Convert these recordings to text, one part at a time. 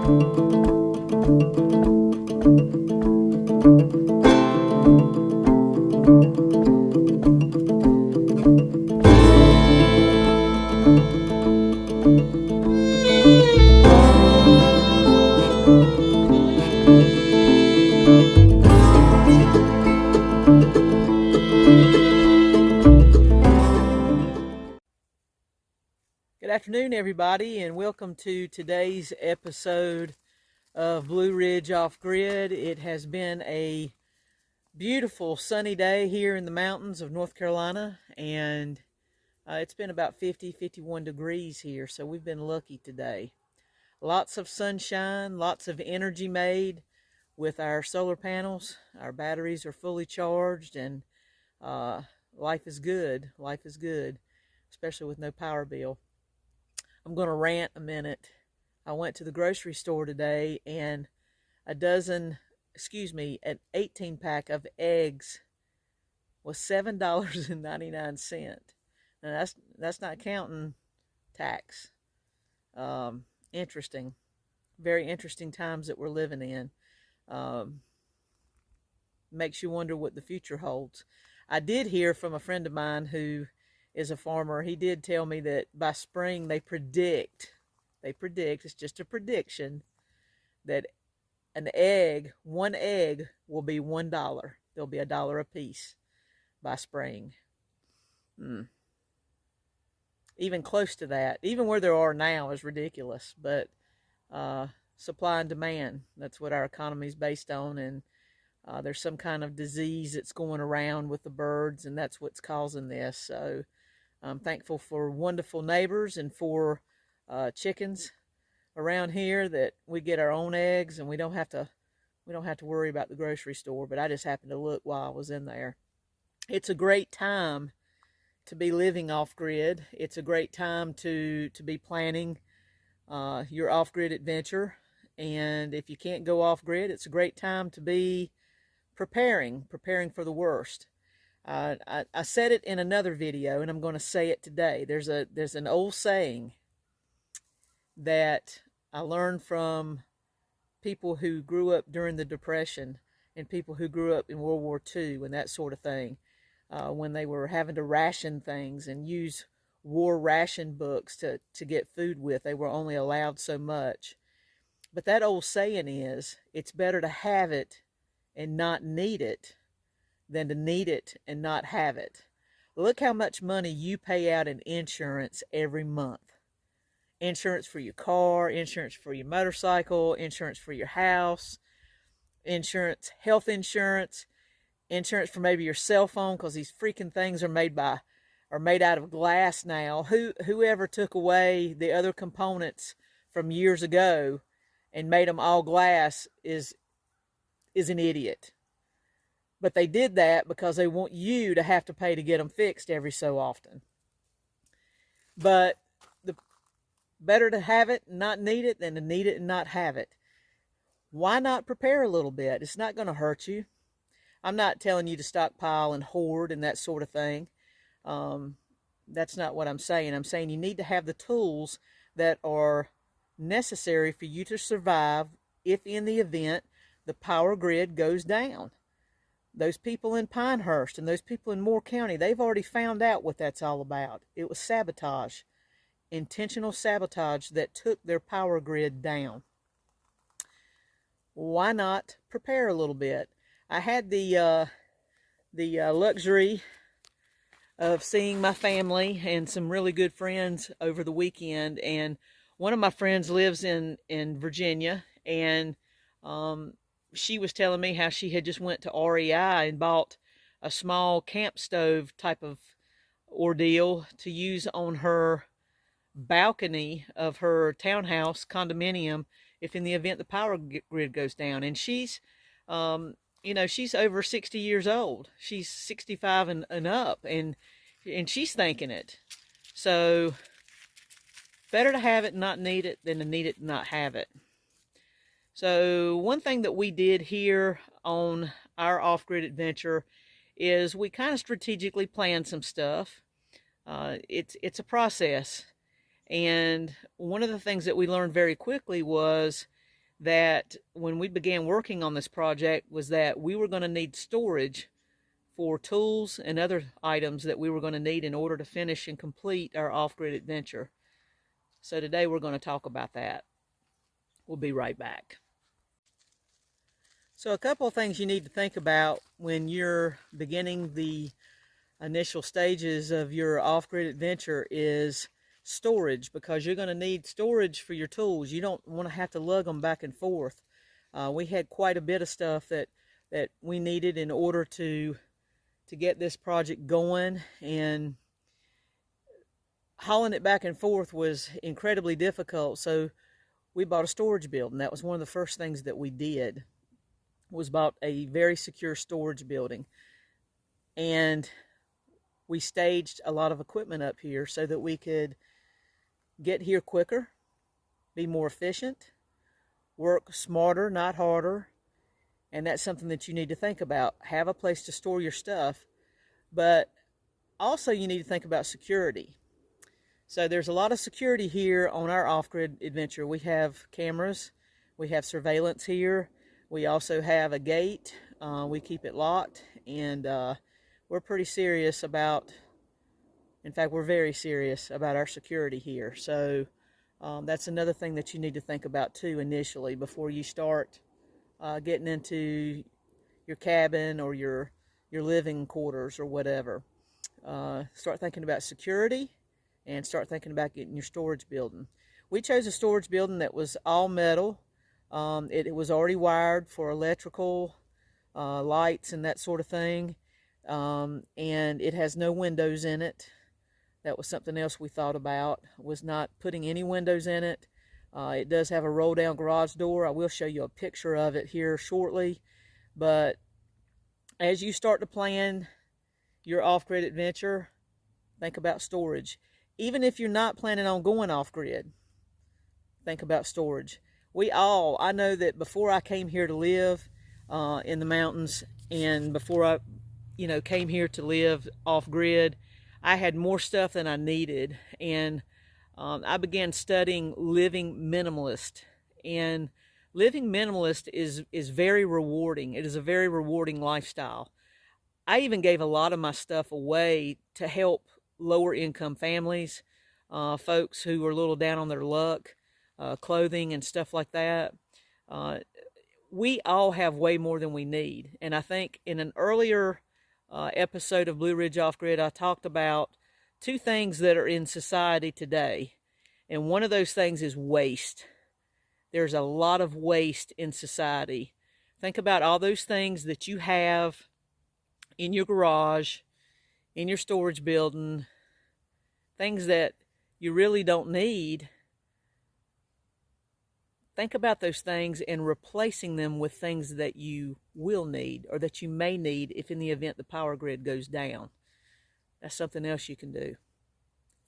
Good afternoon, everybody, and welcome to today's episode of Blue Ridge Off Grid. It has been a beautiful sunny day here in the mountains of North Carolina, and it's been about 51 degrees here, so we've been lucky today. Lots of sunshine, lots of energy made with our solar panels. Our batteries are fully charged, and life is good. Life is good, especially with no power bill. I'm going to rant a minute. I went to the grocery store today and an 18 pack of eggs was $7.99. And that's not counting tax. Interesting. Very interesting times that we're living in. Makes you wonder what the future holds. I did hear from a friend of mine who is a farmer. He did tell me that by spring they predict, it's just a prediction, that one egg will be $1. There'll be $1 a piece by spring. Even close to that, even where there are now, is ridiculous. But supply and demand, that's what our economy is based on. And there's some kind of disease that's going around with the birds, and that's what's causing this. So I'm thankful for wonderful neighbors and for chickens around here, that we get our own eggs and we don't have to worry about the grocery store. But I just happened to look while I was in there. It's a great time to be living off grid. It's a great time to be planning your off grid adventure. And if you can't go off grid, it's a great time to be preparing for the worst. I said it in another video, and I'm going to say it today. There's an old saying that I learned from people who grew up during the Depression and people who grew up in World War II and that sort of thing, when they were having to ration things and use war ration books to get food with. They were only allowed so much. But that old saying is, it's better to have it and not need it than to need it and not have it. Look how much money you pay out in insurance every month. Insurance for your car, insurance for your motorcycle, insurance for your house, insurance, health insurance, insurance for maybe your cell phone, because these freaking things are made out of glass now. Whoever took away the other components from years ago and made them all glass is an idiot. But they did that because they want you to have to pay to get them fixed every so often. But better to have it and not need it than to need it and not have it. Why not prepare a little bit? It's not going to hurt you. I'm not telling you to stockpile and hoard and that sort of thing. That's not what I'm saying. I'm saying you need to have the tools that are necessary for you to survive if in the event the power grid goes down. Those people in Pinehurst and those people in Moore County, they've already found out what that's all about. It was sabotage, intentional sabotage that took their power grid down. Why not prepare a little bit? I had the luxury of seeing my family and some really good friends over the weekend, and one of my friends lives in Virginia, and she was telling me how she had just went to REI and bought a small camp stove type of ordeal to use on her balcony of her townhouse condominium if in the event the power grid goes down. And she's she's over 60 years old. She's 65 and up, and she's thinking it. So better to have it and not need it than to need it and not have it. So one thing that we did here on our off-grid adventure is we kind of strategically planned some stuff. It's a process. And one of the things that we learned very quickly was that when we began working on this project was that we were going to need storage for tools and other items that we were going to need in order to finish and complete our off-grid adventure. So today we're going to talk about that. We'll be right back. So a couple of things you need to think about when you're beginning the initial stages of your off-grid adventure is storage, because you're going to need storage for your tools. You don't want to have to lug them back and forth. We had quite a bit of stuff that we needed in order to get this project going, and hauling it back and forth was incredibly difficult. So we bought a storage building. That was one of the first things that we did, was bought a very secure storage building. And we staged a lot of equipment up here so that we could get here quicker, be more efficient, work smarter, not harder. And that's something that you need to think about. Have a place to store your stuff, but also you need to think about security. So there's a lot of security here on our off-grid adventure. We have cameras, we have surveillance here, we also have a gate. We keep it locked, and we're pretty serious about, in fact, we're very serious about our security here. So that's another thing that you need to think about too initially before you start getting into your cabin or your living quarters or whatever. Start thinking about security and start thinking about getting your storage building. We chose a storage building that was all metal. It was already wired for electrical, lights and that sort of thing. And it has no windows in it. That was something else we thought about, was not putting any windows in it. It does have a roll down garage door. I will show you a picture of it here shortly. But as you start to plan your off-grid adventure, think about storage. Even if you're not planning on going off-grid, think about storage. I know that before I came here to live in the mountains, and before I came here to live off-grid, I had more stuff than I needed. And I began studying Living Minimalist. And Living Minimalist is very rewarding. It is a very rewarding lifestyle. I even gave a lot of my stuff away to help lower income families, folks who were a little down on their luck, clothing and stuff like that. We all have way more than we need. And I think in an earlier episode of Blue Ridge Off Grid, I talked about two things that are in society today. And one of those things is waste. There's a lot of waste in society. Think about all those things that you have in your garage, in your storage building, things that you really don't need. Think about those things and replacing them with things that you will need, or that you may need if in the event the power grid goes down. That's something else you can do.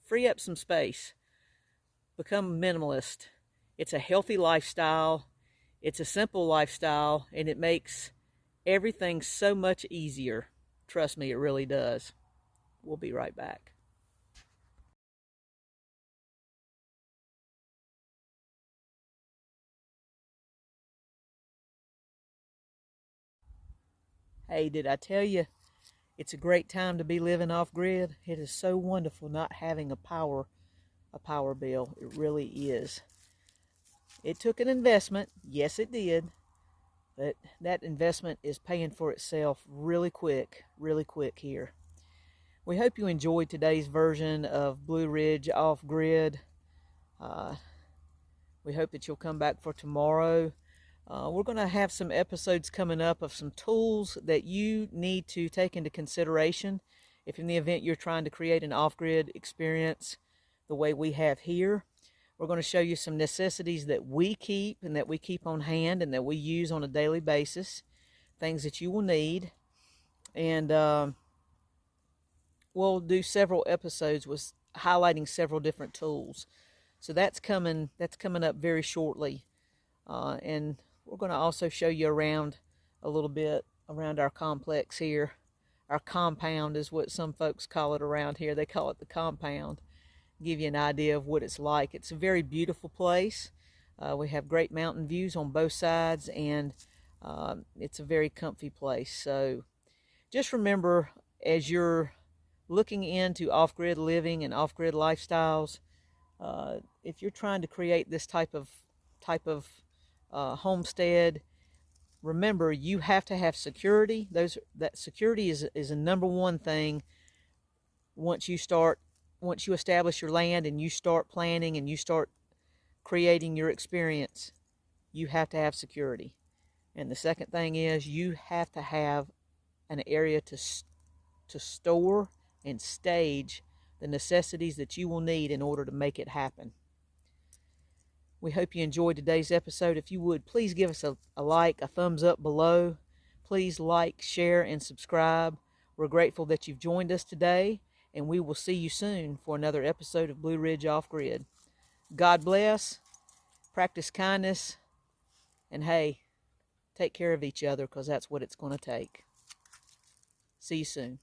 Free up some space. Become a minimalist. It's a healthy lifestyle. It's a simple lifestyle, and it makes everything so much easier. Trust me, it really does. We'll be right back. Hey, did I tell you it's a great time to be living off grid? It is so wonderful not having a power bill. It really is. It took an investment, yes it did, but that investment is paying for itself really quick here. We hope you enjoyed today's version of Blue Ridge Off Grid. We hope that you'll come back for tomorrow. We're going to have some episodes coming up of some tools that you need to take into consideration if in the event you're trying to create an off-grid experience the way we have here. We're going to show you some necessities that we keep and that we keep on hand and that we use on a daily basis, things that you will need. And we'll do several episodes with highlighting several different tools. So that's coming up very shortly. And we're going to also show you around a little bit around our complex here. Our compound is what some folks call it around here. They call it the compound. Give you an idea of what it's like. It's a very beautiful place. We have great mountain views on both sides, and it's a very comfy place. So just remember, as you're looking into off-grid living and off-grid lifestyles, if you're trying to create this type of homestead, remember you have to have security. That security is a number one thing. Once you establish your land and you start planning and you start creating your experience, you have to have security. And the second thing is you have to have an area to store and stage the necessities that you will need in order to make it happen. We hope you enjoyed today's episode. If you would, please give us a like, a thumbs up below. Please like, share, and subscribe. We're grateful that you've joined us today, and we will see you soon for another episode of Blue Ridge Off Grid. God bless, practice kindness, and hey, take care of each other, because that's what it's going to take. See you soon.